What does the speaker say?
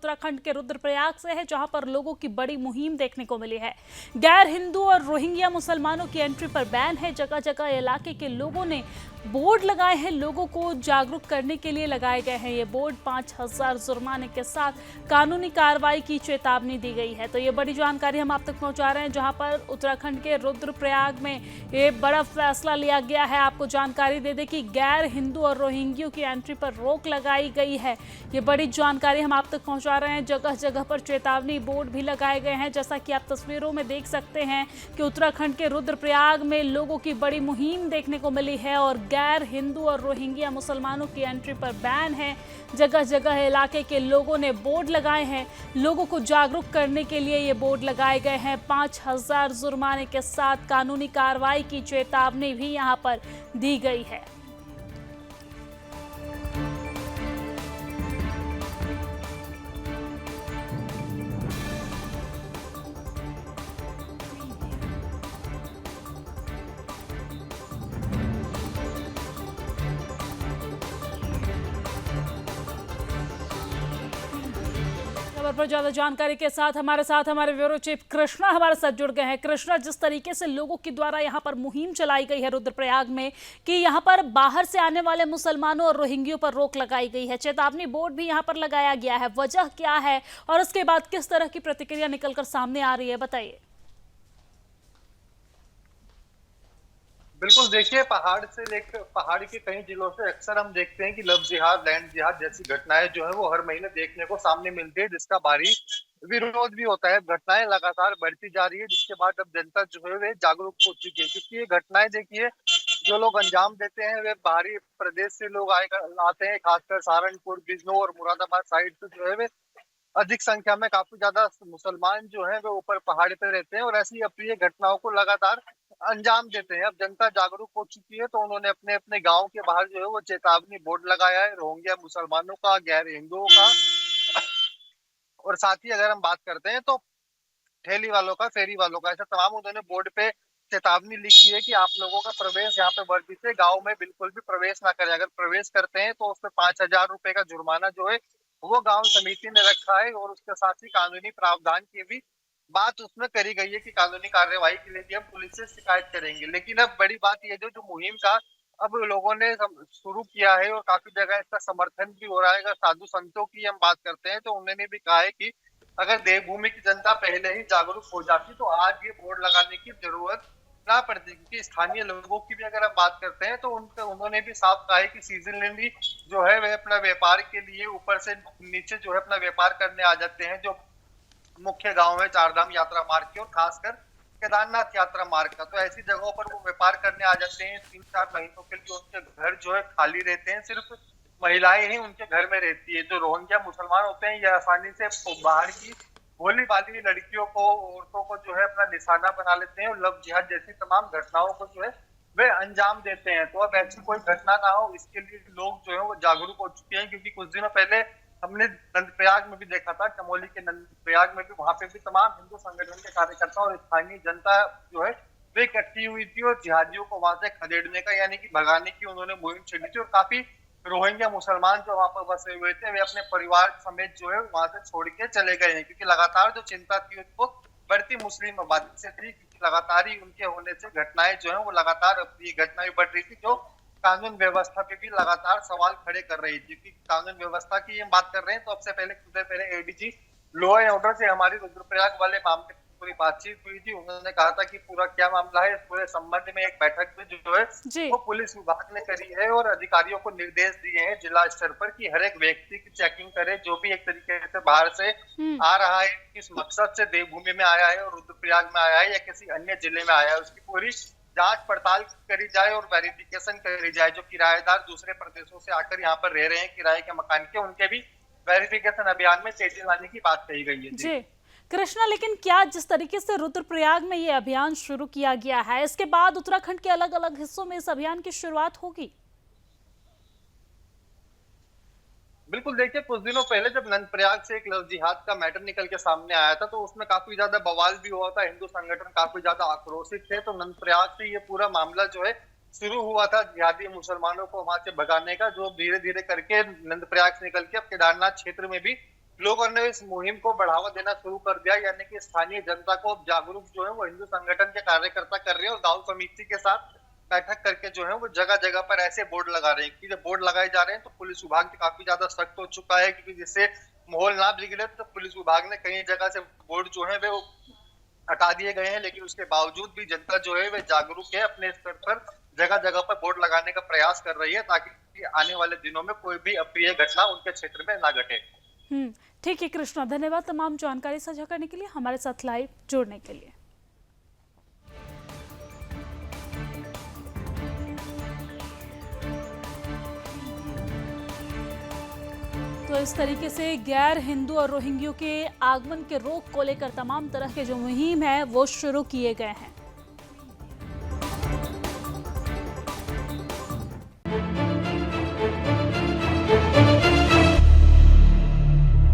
उत्तराखंड के रुद्रप्रयाग से है, जहां पर लोगों की बड़ी मुहिम देखने को मिली है। गैर हिंदू और रोहिंग्या मुसलमानों की एंट्री पर बैन है। जगह जगह इलाके के लोगों ने बोर्ड लगाए हैं, लोगों को जागरूक करने के लिए लगाए गए हैं ये बोर्ड। 5,000 जुर्माने के साथ कानूनी कार्रवाई की चेतावनी दी गई है। तो ये बड़ी जानकारी हम आप तक पहुंचा रहे हैं, जहां पर उत्तराखंड के रुद्रप्रयाग में ये बड़ा फैसला लिया गया है। आपको जानकारी दे दें कि गैर हिंदू और रोहिंग्यों की एंट्री पर रोक लगाई गई है। ये बड़ी जानकारी हम आप तक पहुंचा रहे हैं। जगह जगह पर चेतावनी बोर्ड भी लगाए गए हैं, जैसा कि आप तस्वीरों में देख सकते हैं कि उत्तराखंड के रुद्रप्रयाग में लोगों की बड़ी मुहिम देखने को मिली है और गैर हिंदू और रोहिंग्या मुसलमानों की एंट्री पर बैन है। जगह जगह इलाके के लोगों ने बोर्ड लगाए हैं, लोगों को जागरूक करने के लिए ये बोर्ड लगाए गए हैं। 5,000 जुर्माने के साथ कानूनी कार्रवाई की चेतावनी भी यहां पर दी गई है। खबर पर ज्यादा जानकारी के साथ हमारे ब्यूरो चीफ कृष्णा हमारे साथ जुड़ गए हैं। कृष्णा, जिस तरीके से लोगों के द्वारा यहां पर मुहिम चलाई गई है रुद्रप्रयाग में कि यहां पर बाहर से आने वाले मुसलमानों और रोहिंग्यों पर रोक लगाई गई है, चेतावनी बोर्ड भी यहां पर लगाया गया है, वजह क्या है और उसके बाद किस तरह की प्रतिक्रिया निकलकर सामने आ रही है, बताइए। बिल्कुल, देखिए पहाड़ से लेकर पहाड़ के कई जिलों से अक्सर हम देखते हैं कि लव जिहाद, लैंड जिहाद जैसी घटनाएं जो है वो हर महीने देखने को सामने मिलती है, जिसका भारी विरोध भी होता है। घटनाएं लगातार बढ़ती जा रही है, जिसके बाद अब जनता जो है वे जागरूक हो चुकी है, क्योंकि ये घटनाएं देखिए जो लोग अंजाम देते हैं वे बाहरी प्रदेश से लोग आते हैं, खासकर सहारनपुर, बिजनौर और मुरादाबाद साइड से जो है वे अधिक संख्या में काफी ज्यादा मुसलमान जो हैं वो ऊपर पहाड़ पे रहते हैं और ऐसी अप्रिय घटनाओं को लगातार अंजाम देते हैं। अब जनता जागरूक हो चुकी है, तो उन्होंने अपने अपने गांव के बाहर जो है वो चेतावनी बोर्ड लगाया है रोहिंग्या मुसलमानों का, गैर हिंदुओं का। और साथ ही अगर हम बात करते हैं तो ठेली वालों का, फेरी वालों का, ऐसा तमाम उन्होंने बोर्ड पे चेतावनी लिखी है कि आप लोगों का प्रवेश यहाँ पे वर्जित है, गाँव में बिल्कुल भी प्रवेश ना करें। अगर प्रवेश करते हैं तो उसमें 5,000 रुपए का जुर्माना जो है वो गांव समिति ने रखा है और उसके साथ ही कानूनी प्रावधान की भी बात उसमें करी गई है कि कानूनी कार्यवाही के लिए भी हम पुलिस से शिकायत करेंगे। लेकिन अब बड़ी बात यह जो मुहिम का अब लोगों ने शुरू किया है और काफी जगह इसका समर्थन भी हो रहा है। अगर साधु संतों की हम बात करते हैं तो उन्होंने भी कहा है कि अगर देवभूमि की जनता पहले ही जागरूक हो जाती तो आज ये बोर्ड लगाने की जरूरत ना पड़ती, क्योंकि स्थानीय लोगों की भी अगर हम बात करते हैं तो उन्होंने भी साफ कहा है कि सीजनली जो है वह अपना व्यापार के लिए ऊपर से नीचे जो है अपना व्यापार करने आ जाते हैं, जो मुख्य गांव है चारधाम यात्रा मार्ग के और खासकर केदारनाथ यात्रा मार्ग का। तो ऐसी जगहों पर वो व्यापार करने आ जाते हैं। 3-4 महीनों के लिए उनके घर जो है खाली रहते हैं, सिर्फ महिलाएं ही उनके घर में रहती है। जो रोहिंग्या मुसलमान होते हैं ये आसानी से बाहर की भोली भाली लड़कियों को, औरतों को जो है अपना निशाना बना लेते हैं और लव जिहाद जैसी तमाम घटनाओं को जो है वे अंजाम देते हैं। तो अब ऐसी कोई घटना ना हो इसके लिए लोग जो है वो जागरूक हो चुके हैं, क्योंकि कुछ दिनों पहले हमने नंदप्रयाग में भी देखा था, चमोली के नंदप्रयाग में भी, वहां पे भी तमाम हिंदू संगठन के कार्यकर्ता और स्थानीय जनता जो है वे इकट्ठी हुई थी और जिहादियों को वहां से खदेड़ने का यानी कि भगाने की उन्होंने मुहिम छेड़ी थी। और काफी रोहिंग्या मुसलमान जो वहां पर बसे हुए थे वे अपने परिवार समेत जो है वहां से छोड़ के चले गए हैं, क्योंकि लगातार जो चिंता थी उनको बढ़ती मुस्लिम आबादी से थी, क्योंकि लगातार ही उनके होने से घटनाएं जो है वो लगातार ये घटनाएं बढ़ रही थी, जो कानून व्यवस्था पे भी लगातार सवाल खड़े कर रही थी। क्योंकि कानून व्यवस्था की हम बात कर रहे हैं तो सबसे पहले कुछ देर पहले एडीजी लॉ एंड ऑर्डर से हमारी रुद्रप्रयाग वाले मामले पूरी बातचीत हुई थी। उन्होंने कहा था कि पूरा क्या मामला है, इस पूरे संबंध में एक बैठक भी जो है वो पुलिस विभाग ने करी है और अधिकारियों को निर्देश दिए हैं जिला स्तर पर कि हर एक व्यक्ति की चेकिंग करे, जो भी एक तरीके से बाहर से आ रहा है, किस मकसद से देवभूमि में आया है और रुद्रप्रयाग में आया है या किसी अन्य जिले में आया है, उसकी पूरी जांच पड़ताल करी जाए और वेरिफिकेशन करी जाए। जो किराएदार दूसरे प्रदेशों से आकर यहाँ पर रह रहे हैं किराए के मकान के, उनके भी वेरिफिकेशन अभियान में तेजी लाने की बात कही गई है। जी कृष्णा, लेकिन क्या जिस तरीके से रुद्रप्रयाग में ये अभियान शुरू किया गया है, इसके बाद उत्तराखंड के अलग अलग हिस्सों में इस अभियान की शुरुआत होगी? बिल्कुल, देखिए कुछ दिनों पहले जब नंदप्रयाग से एक लव जिहाद का मैटर निकल के सामने आया था तो उसमें काफी ज्यादा बवाल भी हुआ था, हिंदू संगठन काफी ज्यादा आक्रोशित थे। तो नंदप्रयाग से ये पूरा मामला जो है शुरू हुआ था जिहादी मुसलमानों को वहां से भगाने का, जो धीरे धीरे करके नंदप्रयाग से निकल के अब केदारनाथ क्षेत्र में भी लोगों ने इस मुहिम को बढ़ावा देना शुरू कर दिया, यानी कि स्थानीय जनता को जागरूक जो है वो हिंदू संगठन के कार्यकर्ता कर रहे हैं और गांव समिति के साथ बैठक करके जो है वो जगह जगह पर ऐसे बोर्ड लगा रहे हैं कि जब बोर्ड लगाए जा रहे हैं तो पुलिस विभाग भी काफी ज्यादा सख्त हो चुका है, क्योंकि जिससे माहौल ना बिगड़े तो पुलिस विभाग ने कई जगह से बोर्ड जो है वो हटा दिए गए हैं। लेकिन उसके बावजूद भी जनता जो है वह जागरूक है, अपने स्तर पर जगह जगह पर बोर्ड लगाने का प्रयास कर रही है ताकि आने वाले दिनों में कोई भी अप्रिय घटना उनके क्षेत्र में ना घटे। ठीक है कृष्णा, धन्यवाद तमाम जानकारी साझा करने के लिए, हमारे साथ लाइव जुड़ने के लिए। तो इस तरीके से गैर हिंदू और रोहिंग्यों के आगमन के रोक को लेकर तमाम तरह के जो मुहिम है वो शुरू किए गए हैं।